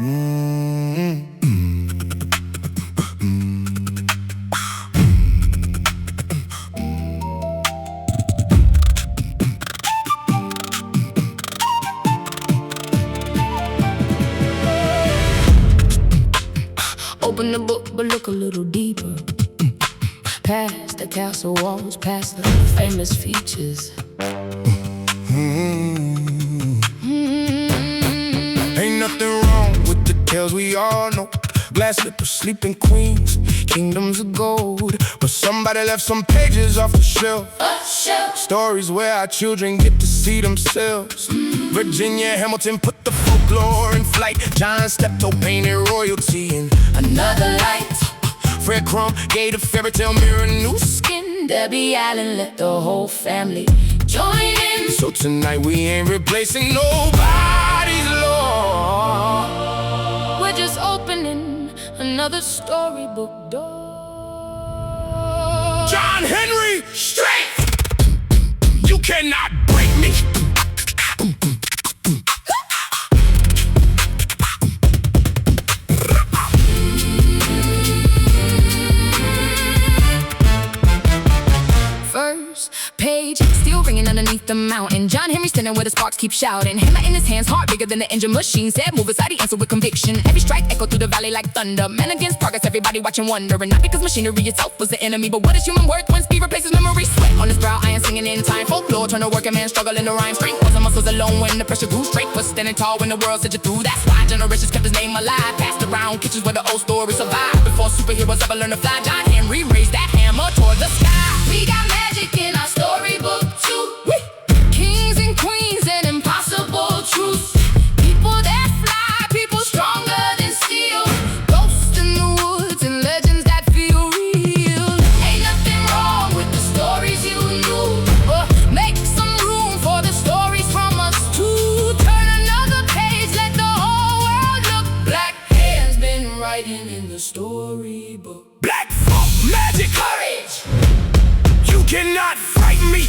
Open the book, but look a little deeper. Past the castle walls, past the famous features. Ain't nothing wrong with the tales we all know. Glass slippers, sleeping queens, kingdoms of gold. But somebody left some pages off the shelf. Stories where our children get to see themselves. Virginia Hamilton put the folklore in flight. John Steptoe painted royalty in another light. Fred Crump gave the fairy tale mirror new skin. Debbie Allen let the whole family join in. So tonight we ain't replacing nobody's lore. We're just opening another storybook door. John Henry, strength! You cannot break me. First page, still ringing underneath the mountain. John Henry standing where the sparks keep shouting. Hammer in his hands, heart bigger than the engine machine. Said move aside, he answered with conviction. Every strike echoed through the valley like thunder. Man against progress, everybody watching wondering. Not because machinery itself was the enemy, but what is human worth when speed replaces memory? Sweat on his brow, iron singing in time. Folklore turn a working man struggling to rhyme. Strength wasn't muscles alone when the pressure grew. Straight was standing tall when the world said you through. That's why generations kept his name alive. Passed around kitchens where the old story survived. Before superheroes ever learned to fly, John Henry raised that hammer toward the sky. We got magic in our storybook too. Kings and queens and impossible truths. People that fly, people stronger than steel. Ghosts in the woods and legends that feel real. Ain't nothing wrong with the stories you knew. Make some room for the stories from us too. Turn another page, let the whole world look. Black hands been writing in the storybook. Black folk magic, courage. You cannot frighten me.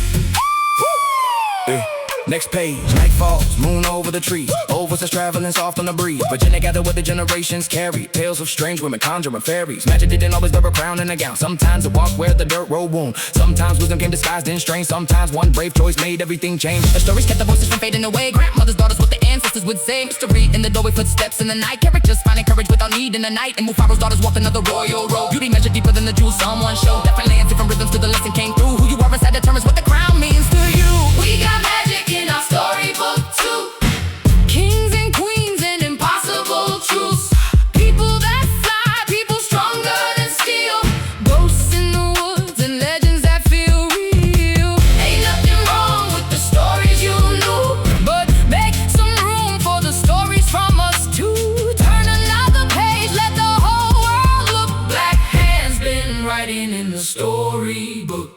Next page, night falls, moon over the trees. Old voices traveling soft on the breeze. Virginia gathered what the generations carry. Tales of strange women conjuring fairies. Magic didn't always wear a crown and a gown. Sometimes a walk where the dirt road wound. Sometimes wisdom came disguised in strange. Sometimes one brave choice made everything change. The stories kept the voices from fading away. Grandmothers, daughters, what the ancestors would say. Mystery in the doorway, footsteps in the night. Characters finding courage without need in the night. And Mufaro's daughters walked another royal road. Beauty measured deeper than the jewels someone showed. Definitely in different rhythms till the lesson came through. Who you are inside determines what the crown means to you. We got magic in our storybook too. Kings and queens and impossible truths. People that fly, people stronger than steel. Ghosts in the woods and legends that feel real. Ain't nothing wrong with the stories you knew, but make some room for the stories from us too. Turn another page, let the whole world look. Black hands been writing in the storybook.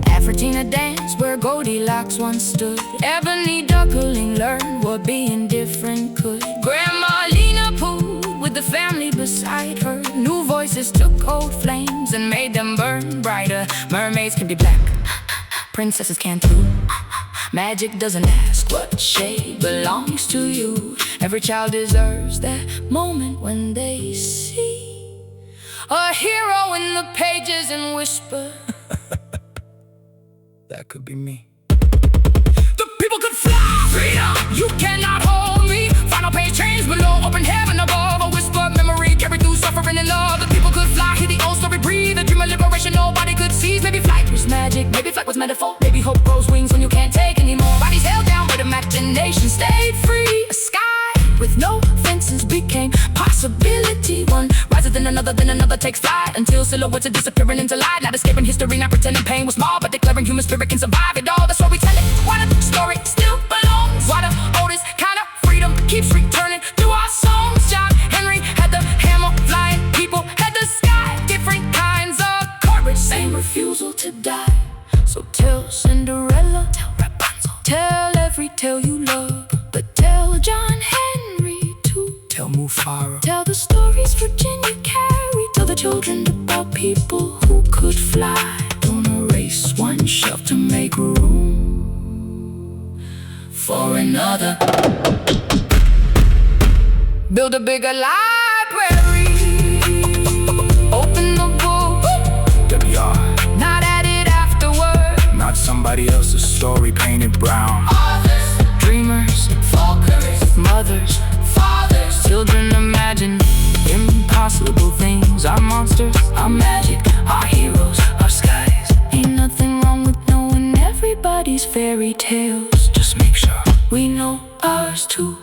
Afrotina danced where Goldilocks once stood. Ebony duckling learned what being different could. Grandma Lena pulled with the family beside her. New voices took old flames and made them burn brighter. Mermaids can be black, princesses can too. Magic doesn't ask what shade belongs to you. Every child deserves that moment when they see a hero in the pages and whisper. That could be me. The people could fly. Freedom, you cannot hold me. Final page change below, open heaven above. A whisper memory carried through suffering and love. The people could fly, hear the old story breathe. A dream of liberation nobody could seize. Maybe flight was magic, maybe flight was metaphor. Maybe hope grows wings when you can't take anymore. Bodies held down but imagination stayed free. A sky with no fences became possibility. One rises then another takes flight, until silhouettes are disappearing into light. Not escaping history, not pretending pain was small, but declaring human spirit can survive it all. That's why we tell it. Why the story still belongs. Why the oldest kind of freedom keeps returning through our songs. John Henry had the hammer flying, people had the sky. Different kinds of courage, same refusal to die. So tell Cinderella, tell Rapunzel, tell every tale you love, but tell John Henry too. Tell Mufaro, tell the stories Virginia carried. Tell the children about people who could fly. Don't erase one shelf to make room for another. Build a bigger library. Open the book. WR, Not add it afterward. not somebody else's story painted brown. Authors, Dreamers, folklorists, mothers, fathers, children imagine impossible things. Our monsters, our magic, our heroes, our skies. Ain't nothing wrong with knowing everybody's fairy tales. Just make sure We know ours too.